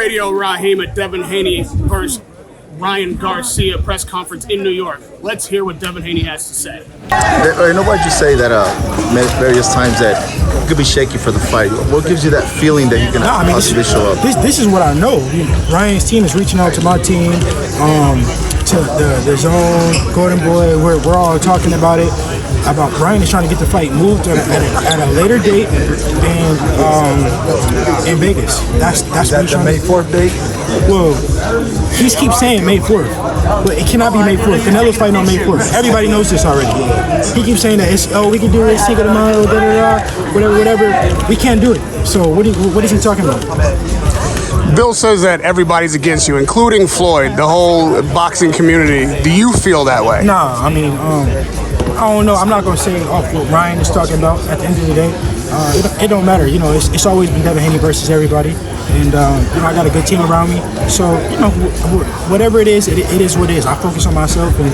Radio Rahim at Devin Haney versus Ryan Garcia press conference in New York. Let's hear what Devin Haney has to say. Nobody say that various times that you could be shaky for the fight. What gives you that feeling that you can possibly show up? This is what I know. Ryan's team is reaching out to my team, to the Zone, Golden Boy. We're all talking about it. About Ryan is trying to get the fight moved at a later date and in Vegas. That's that the May 4th date? Well, he keeps saying May 4th, but it cannot be May 4th. Canelo's fighting on May 4th. Everybody knows this already. He keeps saying that we can do it Cinco de Mayo, whatever. We can't do it. So what is he talking about? Bill says that everybody's against you, including Floyd, the whole boxing community. Do you feel that way? Nah, I mean, I don't know. I'm not going to say off what Ryan is talking about at the end of the day. It don't matter. You know, it's always been Devin Haney versus everybody. And, I got a good team around me. So, whatever it is what it is. I focus on myself, and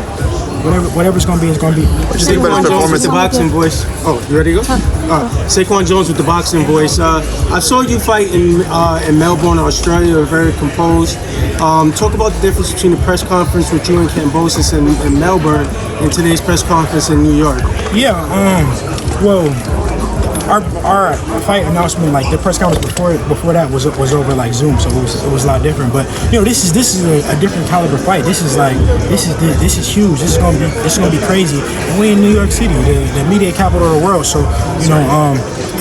whatever's going to be, it's going to be. Saquon Jones with the boxing voice. Oh, you ready to go? Saquon Jones with the boxing voice. I saw you fight in Melbourne, Australia. You're very composed. Talk about the difference between the press conference with you and Kambosos in Melbourne and today's press conference in New York. Yeah, well, our fight announcement, like the press conference before that was over like Zoom, so it was a lot different. But this is a different caliber fight. This is huge. This is gonna be crazy. And we're in New York City, the media capital of the world. So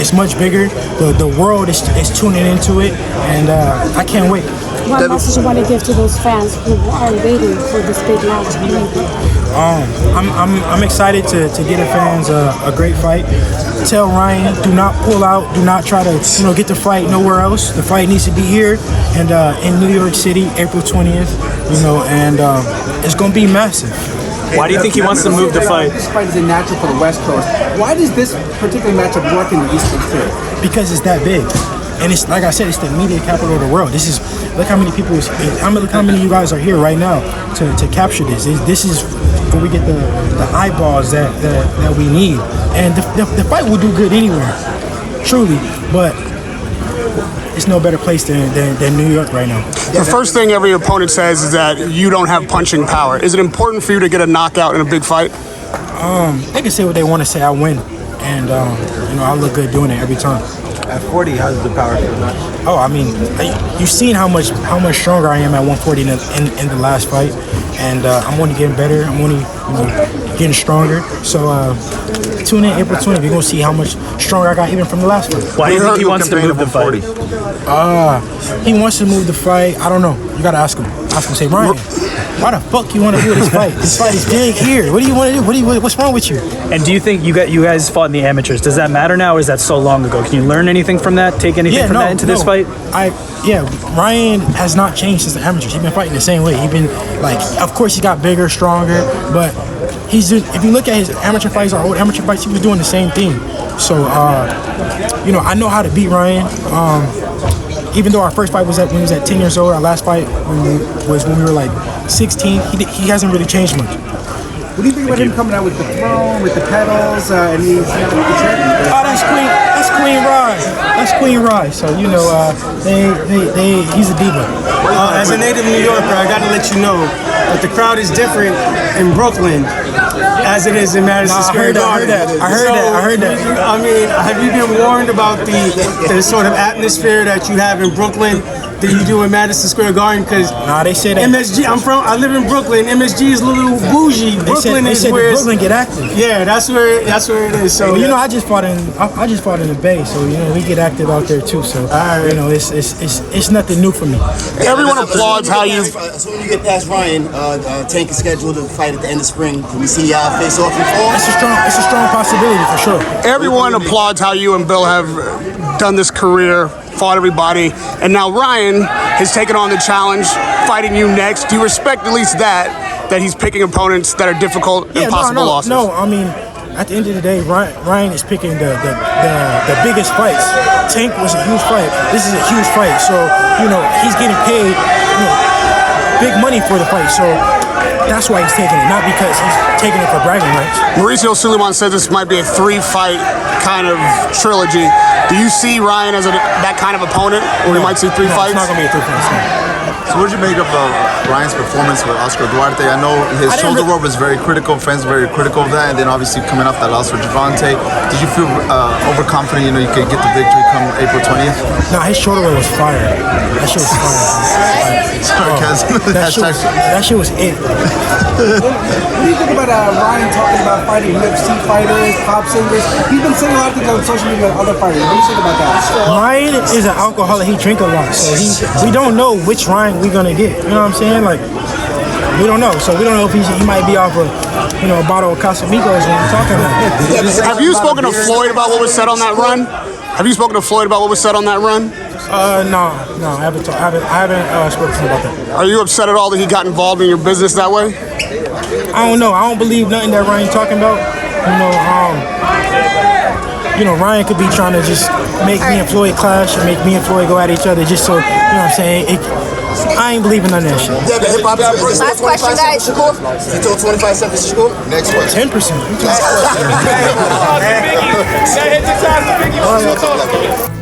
it's much bigger. The world is tuning into it, and I can't wait. What message you want to give to those fans who are waiting for this big match? I'm excited to get the fans a great fight. Tell Ryan, do not pull out, do not try to get the fight nowhere else. The fight needs to be here and in New York City, April 20th. And it's gonna be massive. Why do you think he wants to move the fight? This fight is a natural for the West Coast. Why does this particular matchup work in the East Coast too? Because it's that big. And it's like I said, it's the media capital of the world. Look how many people, look how many of you guys are here right now to capture this. This is where we get the eyeballs that we need. And the fight will do good anywhere, truly. But it's no better place than New York right now. The first thing every opponent says is that you don't have punching power. Is it important for you to get a knockout in a big fight? They can say what they want to say. I win, and I look good doing it every time. At 40, how does the power feel? Oh, I mean, you've seen how much stronger I am at 140 in the last fight, and I'm only getting better. I'm only getting stronger. So tune in April 20th. You're gonna see how much stronger I got even from the last fight. Why do you think he wants to move the fight? He wants to move the fight. I don't know. You gotta ask him. Say, Ryan, why the fuck you want to do this fight? This fight is big here. What do you want to do? What's wrong with you? And do you think you guys fought in the amateurs? Does that matter now, or is that so long ago? Can you learn anything from that? Take anything from that into this fight? Ryan has not changed since the amateurs. He's been fighting the same way. He's been of course he got bigger, stronger, but if you look at his amateur fights or old amateur fights, he was doing the same thing. So I know how to beat Ryan. Even though our first fight was when he was at 10 years old, our last fight was when we were like 16. He hasn't really changed much. What do you think about him coming out with the throne, with the pedals, and he's that's Queen Rye. That's Queen Rye. So he's a diva. As a native New Yorker, I got to let you know that the crowd is different in Brooklyn as it is in Madison Square Garden. I heard that. I mean, have you been warned about the sort of atmosphere that you have in Brooklyn that you do in Madison Square Garden? Because they say that MSG. I live in Brooklyn. MSG is a little bougie. Brooklyn is where Brooklyn get active. Yeah, that's where it is. So I just fought in the Bay, so we get active out there too. So it's nothing new for me. Everyone applauds how you. So when you get past Ryan, Tank is scheduled to fight at the end of spring. Can we see y'all face off in fall? It's a strong possibility for sure. Everyone applauds how you and Bill have done this career, fought everybody, and now Ryan has taken on the challenge, fighting you next. Do you respect at least that he's picking opponents that are difficult and possible losses? No, I mean, at the end of the day, Ryan is picking the biggest fights. Tank was a huge fight. This is a huge fight, so he's getting paid big money for the fight. So That's why he's taking it, not because he's taking it for bragging rights. Mauricio Suleiman says this might be a 3-fight kind of trilogy. Do you see Ryan as that kind of opponent, or we might see 3 fights? It's not gonna be a 3 fights. So what did you make of Ryan's performance with Oscar Duarte? I know his shoulder roll was very critical, fans were very critical of that, and then obviously coming off that loss for Javante. Did you feel overconfident, you could get the victory come April 20th? No, his shoulder roll was fire. That shit was fire. Sarcasm. That shit was it. What do you think about Ryan talking about fighting UFC fighters, pop singers? He's been saying a lot of things on social media with other fighters. What do you think about that? Ryan is an alcoholic. He drink a lot, so we don't know which Ryan we're gonna get. You know what I'm saying? Like, we don't know. So we don't know if he might be off of, a bottle of Casamigos when we're talking about it. Have you spoken to Floyd about what was said on that run? Have you spoken to Floyd about what was said on that run? No, I haven't spoken to him about that. Are you upset at all that he got involved in your business that way? I don't know. I don't believe nothing that Ryan's talking about. Ryan could be trying to just make me and Floyd clash and make me and Floyd go at each other just so, you know what I'm saying? I ain't believing none of that shit. Yeah, the hip-hop is Last question, guys. He told 25 cents for Shakur? Next question. 10%.